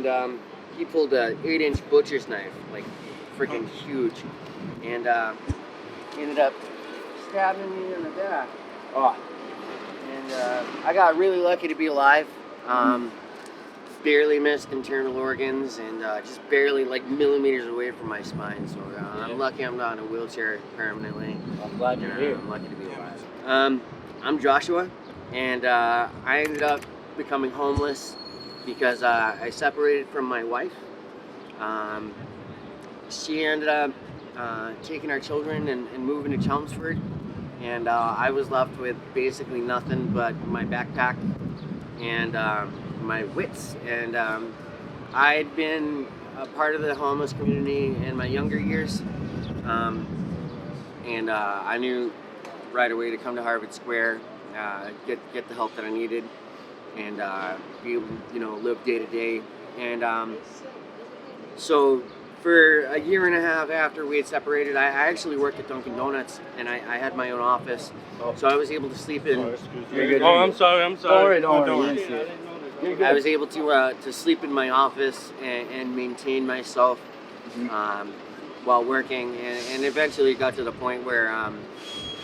and he pulled a 8-inch butcher's knife, like freaking huge, and he ended up stabbing me in the back. Oh. And I got really lucky to be alive. Barely missed internal organs, and just barely, like, millimeters away from my spine. So I'm lucky I'm not in a wheelchair permanently. I'm glad you're here. I'm lucky to be alive. I'm Joshua, and I ended up becoming homeless because I separated from my wife. She ended up taking our children and moving to Chelmsford, and I was left with basically nothing but my backpack and my wits. And I'd been a part of the homeless community in my younger years, and I knew right away to come to Harvard Square, get the help that I needed, and be able to, live day to day. And so for a year and a half after we had separated, I actually worked at Dunkin' Donuts, and I had my own office. So I was able to sleep in. I'm sorry. Don't worry. I was able to sleep in my office and maintain myself while working, and eventually it got to the point where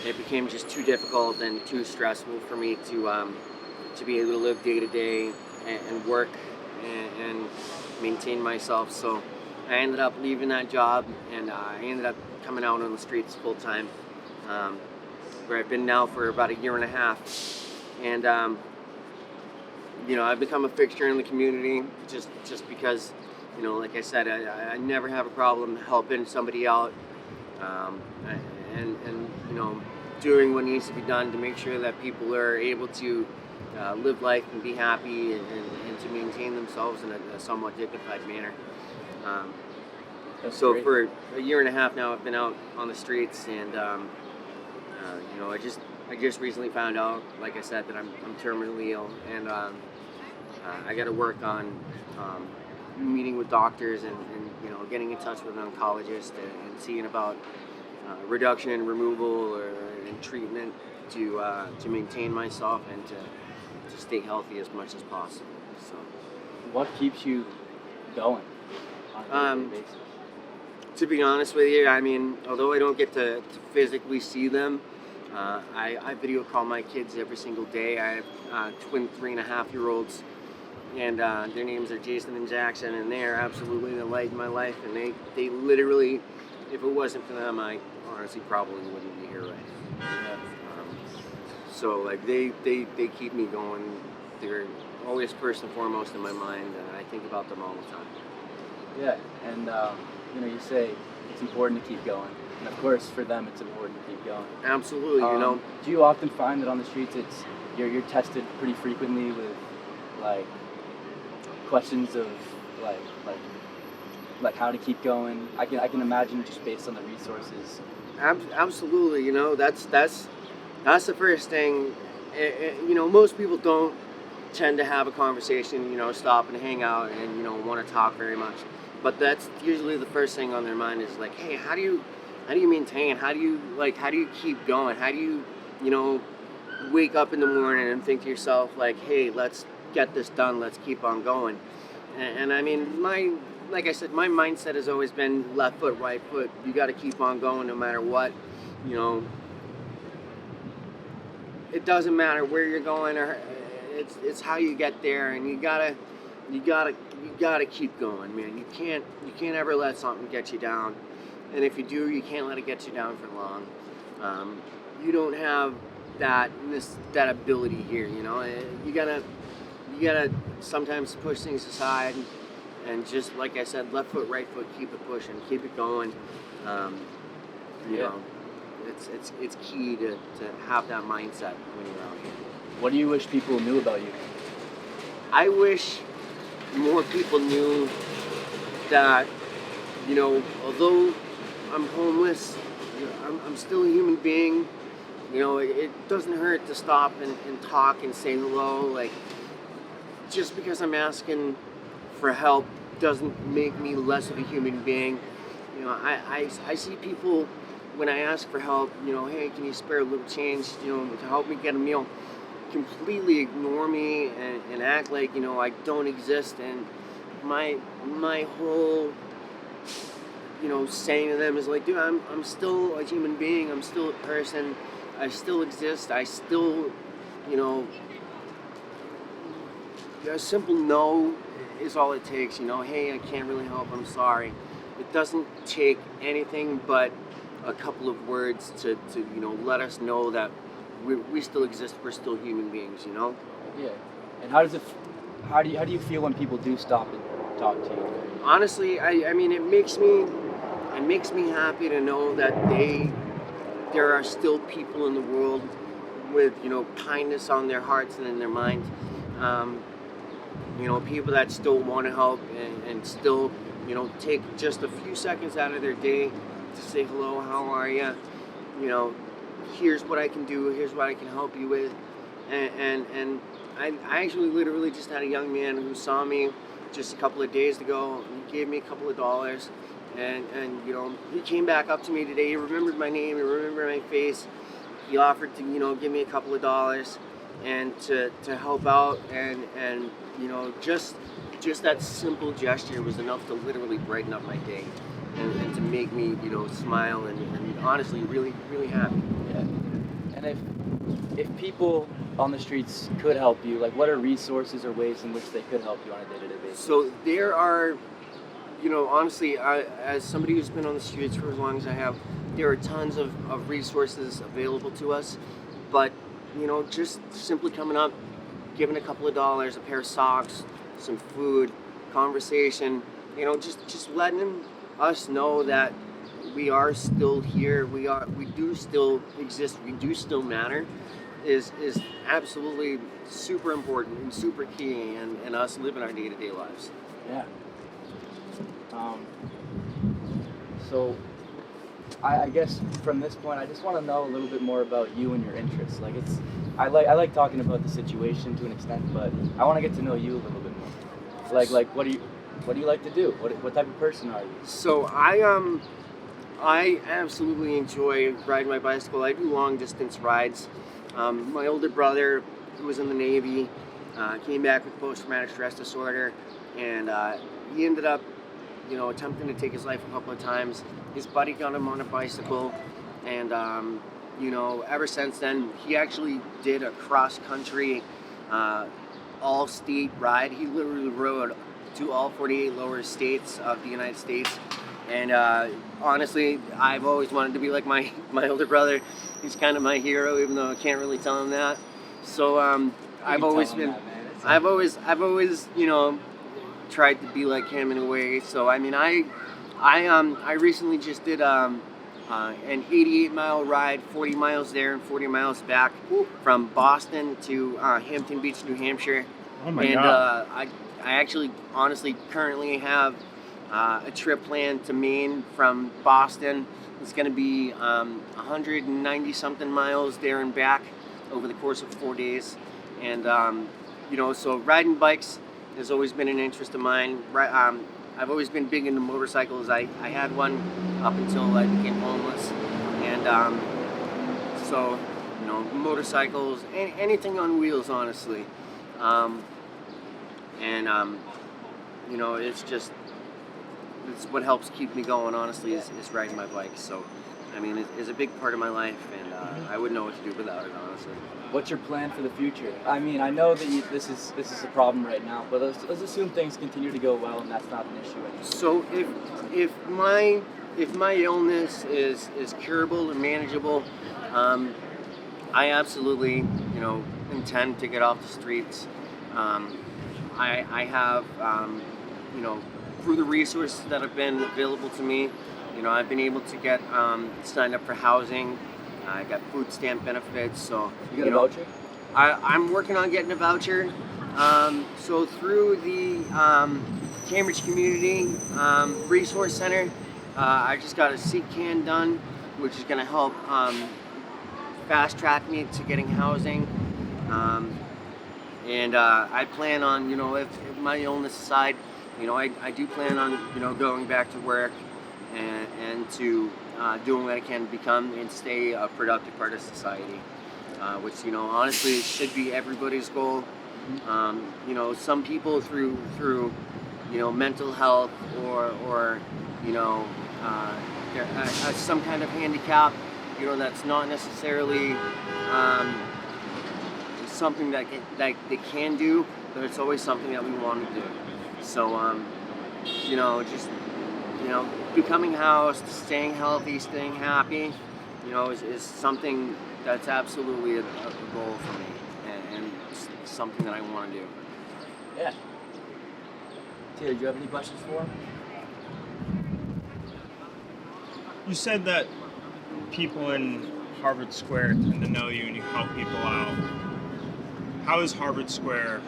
it became just too difficult and too stressful for me to be able to live day to day and work and maintain myself. So I ended up leaving that job, and I ended up coming out on the streets full time, where I've been now for about a year and a half. And I've become a fixture in the community just because, like I said, I never have a problem helping somebody out, and doing what needs to be done to make sure that people are able to live life and be happy and to maintain themselves in a somewhat dignified manner. So great. For a year and a half now, I've been out on the streets, and I just recently found out, like I said, that I'm terminally ill, and I got to work on meeting with doctors and getting in touch with an oncologist and seeing about reduction and removal and treatment to maintain myself and to stay healthy as much as possible. So, what keeps you going on a daily basis? To be honest with you, I mean, although I don't get to physically see them, I video call my kids every single day. I have twin 3.5-year-olds, and their names are Jason and Jackson, and they are absolutely the light in my life. And they literally, if it wasn't for them, I honestly probably wouldn't be here right now. So like they keep me going. They're always first and foremost in my mind, and I think about them all the time. Yeah, and you say it's important to keep going, and of course for them it's important to keep going. Absolutely, Do you often find that on the streets you're tested pretty frequently with like questions of like how to keep going? I can imagine just based on the resources. Absolutely, that's the first thing. Most people don't tend to have a conversation, stop and hang out and want to talk very much. But that's usually the first thing on their mind is like, hey, how do you maintain? How do you keep going? How do you wake up in the morning and think to yourself like, hey, let's get this done. Let's keep on going. And I mean, like I said, my mindset has always been left foot, right foot. You got to keep on going no matter what. It doesn't matter where you're going, or it's how you get there, and you gotta keep going, man. You can't ever let something get you down, and if you do, you can't let it get you down for long. You don't have that ability here, You gotta sometimes push things aside, and just like I said, left foot, right foot, keep it pushing, keep it going. It's key to have that mindset when you're out here. What do you wish people knew about you? I wish more people knew that, although I'm homeless, I'm still a human being. It doesn't hurt to stop and talk and say hello. Like, just because I'm asking for help doesn't make me less of a human being. I see people when I ask for help, hey, can you spare a little change, to help me get a meal, completely ignore me and act like, I don't exist. And my whole, saying to them is like, dude, I'm still a human being. I'm still a person. I still exist. I still, you know, a simple no is all it takes. Hey, I can't really help. I'm sorry. It doesn't take anything but a couple of words to let us know that we still exist. We're still human beings. Yeah. And how do you feel when people do stop and talk to you? Honestly, I mean, it makes me happy to know that there are still people in the world with kindness on their hearts and in their minds. People that still want to help and still take just a few seconds out of their day to say hello, how are you? Here's what I can do. Here's what I can help you with. And I actually literally just had a young man who saw me just a couple of days ago. He gave me a couple of dollars, and he came back up to me today. He remembered my name. He remembered my face. He offered to give me a couple of dollars and to help out, and just that simple gesture was enough to literally brighten up my day and to make me smile and honestly really really happy. Yeah. And if people on the streets could help you, like what are resources or ways in which they could help you on a day-to-day basis? So there are, honestly, as somebody who's been on the streets for as long as I have, there are tons of resources available to us. But, just simply coming up, giving a couple of dollars, a pair of socks, some food, conversation, just letting us know that we are still here, we do still exist, we do still matter, is absolutely super important and super key in us living our day-to-day lives. Yeah. So I guess from this point, I just want to know a little bit more about you and your interests. Like I like talking about the situation to an extent, but I want to get to know you a little bit more. Like what do you like to do? What type of person are you? So I absolutely enjoy riding my bicycle. I do long distance rides. My older brother, who was in the Navy, came back with post-traumatic stress disorder, and he ended up, attempting to take his life a couple of times. His buddy got him on a bicycle, and ever since then, he actually did a cross-country, all-state ride. He literally rode to all 48 lower states of the United States. And honestly, I've always wanted to be like my older brother. He's kind of my hero, even though I can't really tell him that. So I've always tried to be like him in a way. So I mean, I recently just did an 88-mile ride, 40 miles there and 40 miles back, from Boston to Hampton Beach, New Hampshire. Oh my and God. I actually, honestly, currently have a trip planned to Maine from Boston. It's going to be 190 something miles there and back over the course of 4 days. And so riding bikes has always been an interest of mine. I've always been big into motorcycles. I had one up until I became homeless, and so motorcycles, anything on wheels, honestly. It's what helps keep me going, honestly, is riding my bike. So, I mean, it's a big part of my life, and I wouldn't know what to do without it, honestly. What's your plan for the future? I mean, I know that this is a problem right now, but let's assume things continue to go well and that's not an issue anymore. So if my illness is curable and manageable, I absolutely intend to get off the streets. I have through the resources that have been available to me, I've been able to get signed up for housing. I got food stamp benefits, so You got a voucher? I'm working on getting a voucher. So through the Cambridge Community Resource Center, I just got a CCAN done, which is going to help fast track me to getting housing. And I plan on, if my illness aside, I do plan on, going back to work and to doing what I can to become and stay a productive part of society, which, honestly should be everybody's goal. Some people through mental health or uh, some kind of handicap, that's not necessarily something that they can do, but it's always something that we want to do. So, just becoming housed, staying healthy, staying happy, is something that's absolutely a goal for me, and it's something that I want to do. Yeah. Tia, do you have any questions for him? You said that people in Harvard Square tend to know you and you help people out. How is Harvard Square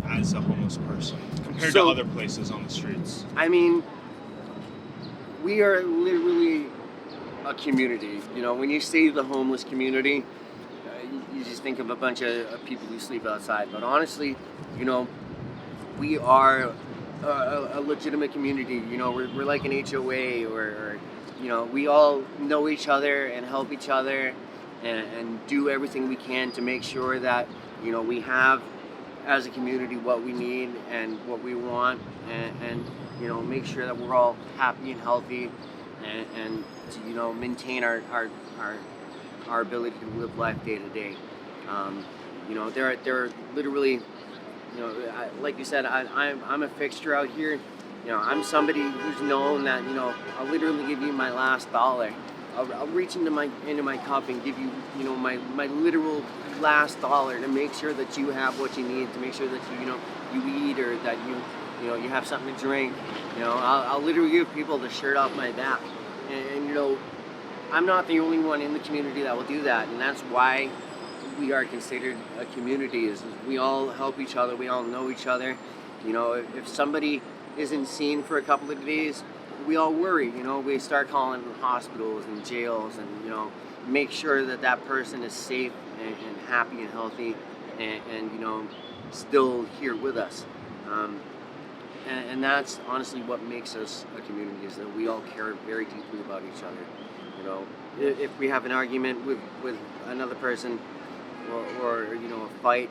as a homeless person compared to other places on the streets? I mean, we are literally a community. When you say the homeless community, you just think of a bunch of people who sleep outside. But honestly, we are a legitimate community. We're like an HOA, or we all know each other and help each other, and do everything we can to make sure that we have, as a community, what we need and what we want, and make sure that we're all happy and healthy, and to maintain our ability to live life day to day. There are literally, like you said, I'm a fixture out here. I'm somebody who's known that I'll literally give you my last dollar. I'll reach into my cup and give you my literal last dollar to make sure that you have what you need, to make sure that you eat, or that you have something to drink. I'll literally give people the shirt off my back, and I'm not the only one in the community that will do that, and that's why we are considered a community. Is we all help each other, we all know each other. If somebody isn't seen for a couple of days, we all worry. We start calling hospitals and jails, and make sure that that person is safe and happy and healthy, and still here with us. And that's honestly what makes us a community, is that we all care very deeply about each other. If we have an argument with another person, or a fight,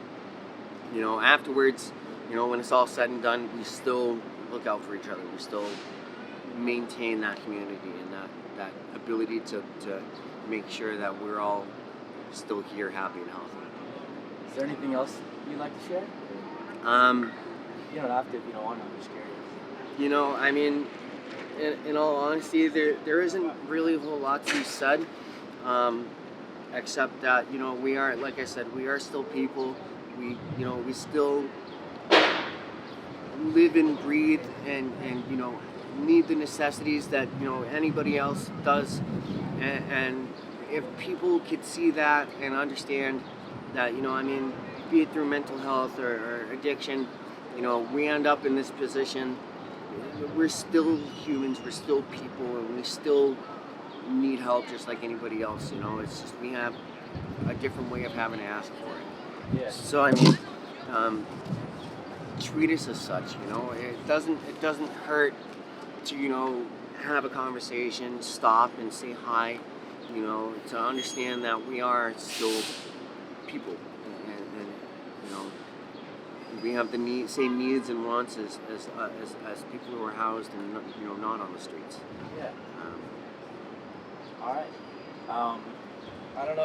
afterwards, when it's all said and done, we still look out for each other. We still maintain that community and that ability to make sure that we're all still here, happy and healthy. Is there anything else you'd like to share? You don't have to if you don't want to. I'm just curious. I mean, in all honesty, there isn't really a whole lot to be said, except that we are, like I said, we are still people. We still live and breathe, and need the necessities that anybody else does, and if people could see that and understand that, be it through mental health or addiction, we end up in this position. We're still humans, we're still people, and we still need help just like anybody else. It's just we have a different way of having to ask for it. Yeah. So treat us as such. It doesn't hurt to have a conversation, stop and say hi. To understand that we are still people, and we have the same needs and wants as people who are housed and not on the streets. Yeah. All right. I don't know.